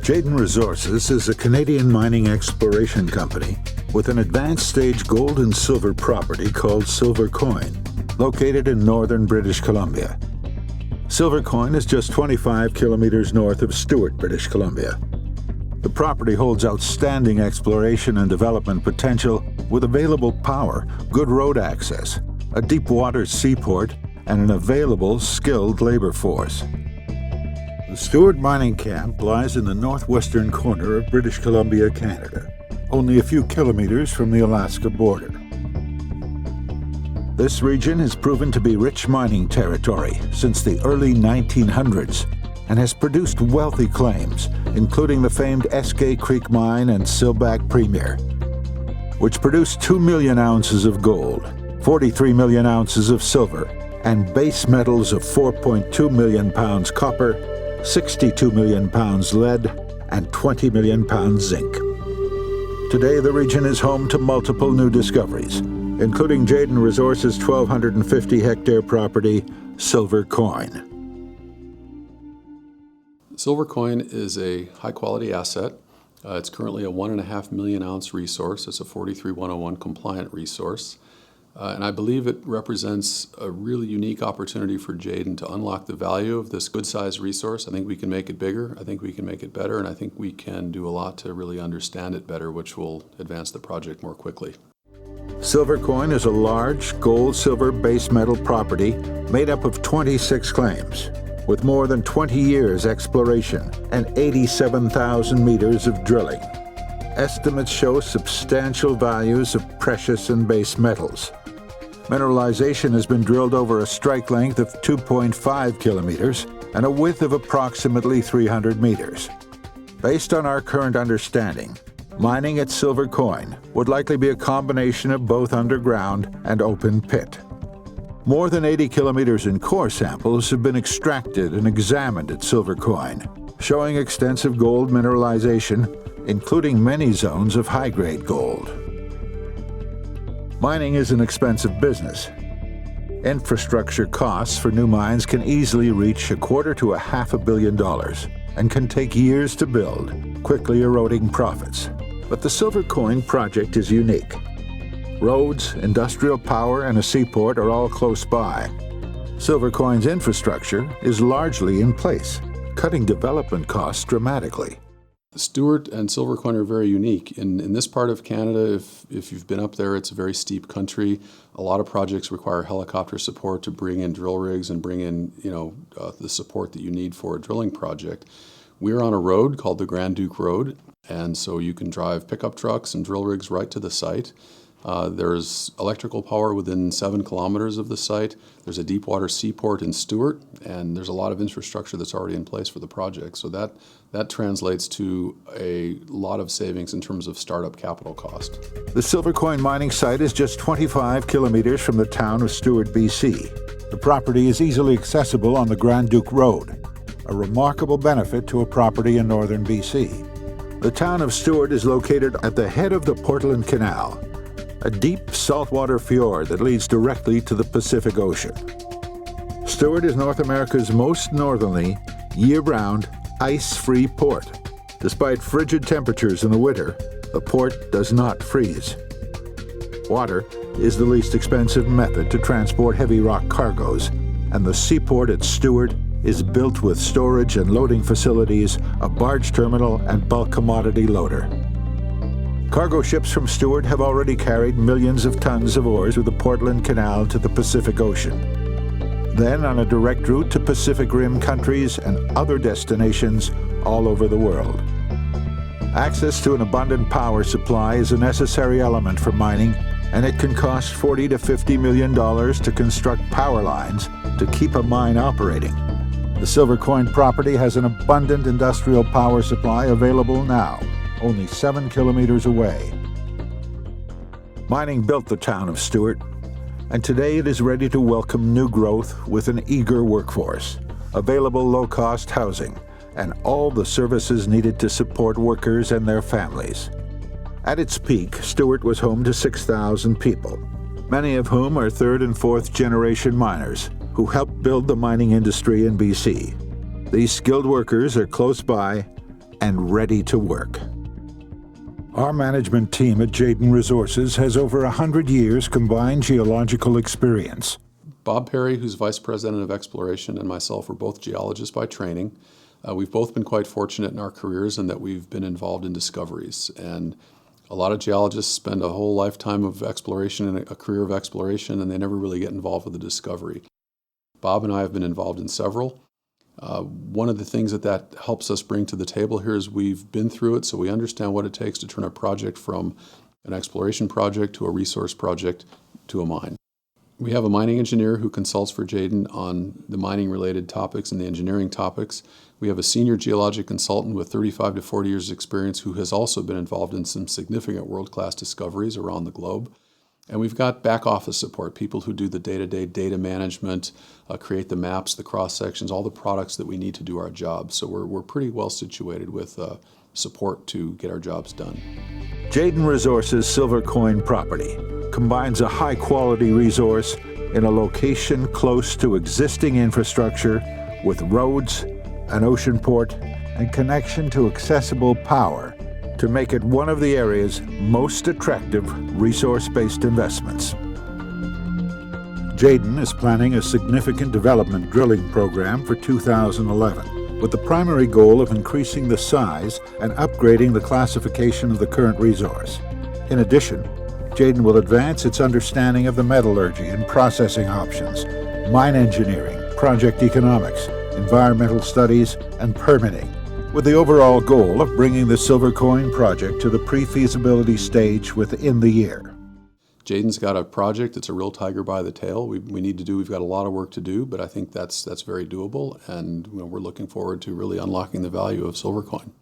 Jayden Resources is a Canadian mining exploration company with an advanced stage gold and silver property called Silver Coin, located in northern British Columbia. Silver Coin is just 25 kilometers north of Stewart, British Columbia. The property holds outstanding exploration and development potential with available power, good road access, a deep water seaport, and an available, skilled labor force. The Stewart Mining Camp lies in the northwestern corner of British Columbia, Canada, only a few kilometers from the Alaska border. This region has proven to be rich mining territory since the early 1900s and has produced wealthy claims, including the famed Eskay Creek Mine and Silback Premier, which produced 2 million ounces of gold, 43 million ounces of silver, and base metals of 4.2 million pounds copper, 62 million pounds lead, and 20 million pounds zinc. Today, the region is home to multiple new discoveries, including Jayden Resources' 1,250-hectare property, Silver Coin. Silver Coin is a high-quality asset. It's currently a 1.5 million ounce resource. It's a 43101 compliant resource. And I believe it represents a really unique opportunity for Jayden to unlock the value of this good-sized resource. I think we can make it bigger, I think we can make it better, and I think we can do a lot to really understand it better, which will advance the project more quickly. Silver Coin is a large gold-silver base metal property made up of 26 claims, with more than 20 years exploration and 87,000 meters of drilling. Estimates show substantial values of precious and base metals. Mineralization has been drilled over a strike length of 2.5 kilometers and a width of approximately 300 meters. Based on our current understanding, mining at Silver Coin would likely be a combination of both underground and open pit. More than 80 kilometers in core samples have been extracted and examined at Silver Coin, showing extensive gold mineralization, including many zones of high-grade gold. Mining is an expensive business. Infrastructure costs for new mines can easily reach $250 to $500 million and can take years to build, quickly eroding profits. But the Silver Coin project is unique. Roads, industrial power, and a seaport are all close by. Silver Coin's infrastructure is largely in place, cutting development costs dramatically. Stewart and Silver Coin are very unique. In this part of Canada, if you've been up there, it's a very steep country. A lot of projects require helicopter support to bring in drill rigs and bring in the support that you need for a drilling project. We're on a road called the Grand Duke Road, and so you can drive pickup trucks and drill rigs right to the site. There's electrical power within 7 kilometers of the site. There's a deep water seaport in Stewart, and there's a lot of infrastructure that's already in place for the project. So that translates to a lot of savings in terms of startup capital cost. The Silver Coin mining site is just 25 kilometers from the town of Stewart, BC. The property is easily accessible on the Grand Duke Road, a remarkable benefit to a property in northern BC. The town of Stewart is located at the head of the Portland Canal, a deep saltwater fjord that leads directly to the Pacific Ocean. Stewart is North America's most northerly, year-round, ice-free port. Despite frigid temperatures in the winter, the port does not freeze. Water is the least expensive method to transport heavy rock cargoes, and the seaport at Stewart is built with storage and loading facilities, a barge terminal, and bulk commodity loader. Cargo ships from Stewart have already carried millions of tons of ores through the Portland Canal to the Pacific Ocean. Then on a direct route to Pacific Rim countries and other destinations all over the world. Access to an abundant power supply is a necessary element for mining, and it can cost $40 to $50 million to construct power lines to keep a mine operating. The Silver Coin property has an abundant industrial power supply available now, only 7 kilometers away. Mining built the town of Stewart, and today it is ready to welcome new growth with an eager workforce, available low-cost housing, and all the services needed to support workers and their families. At its peak, Stewart was home to 6,000 people, many of whom are third and fourth generation miners who helped build the mining industry in BC. These skilled workers are close by, and ready to work. Our management team at Jayden Resources has over 100 years combined geological experience. Bob Perry, who's Vice President of Exploration, and myself are both geologists by training. We've both been quite fortunate in our careers in that we've been involved in discoveries. And a lot of geologists spend a whole lifetime of exploration and a career of exploration, and they never really get involved with a discovery. Bob and I have been involved in several. One of the things that helps us bring to the table here is we've been through it, so we understand what it takes to turn a project from an exploration project to a resource project to a mine. We have a mining engineer who consults for Jayden on the mining-related topics and the engineering topics. We have a senior geologic consultant with 35 to 40 years experience who has also been involved in some significant world-class discoveries around the globe. And we've got back office support, people who do the day-to-day data management, create the maps, the cross-sections, all the products that we need to do our jobs. So we're pretty well situated with support to get our jobs done. Jayden Resources Silver Coin property combines a high-quality resource in a location close to existing infrastructure with roads, an ocean port, and connection to accessible power to make it one of the area's most attractive resource-based investments. Jayden is planning a significant development drilling program for 2011, with the primary goal of increasing the size and upgrading the classification of the current resource. In addition, Jayden will advance its understanding of the metallurgy and processing options, mine engineering, project economics, environmental studies, and permitting, with the overall goal of bringing the Silver Coin project to the pre-feasibility stage within the year. Jayden's got a project that's a real tiger by the tail. We've got a lot of work to do, but I think that's very doable, and we're looking forward to really unlocking the value of Silver Coin.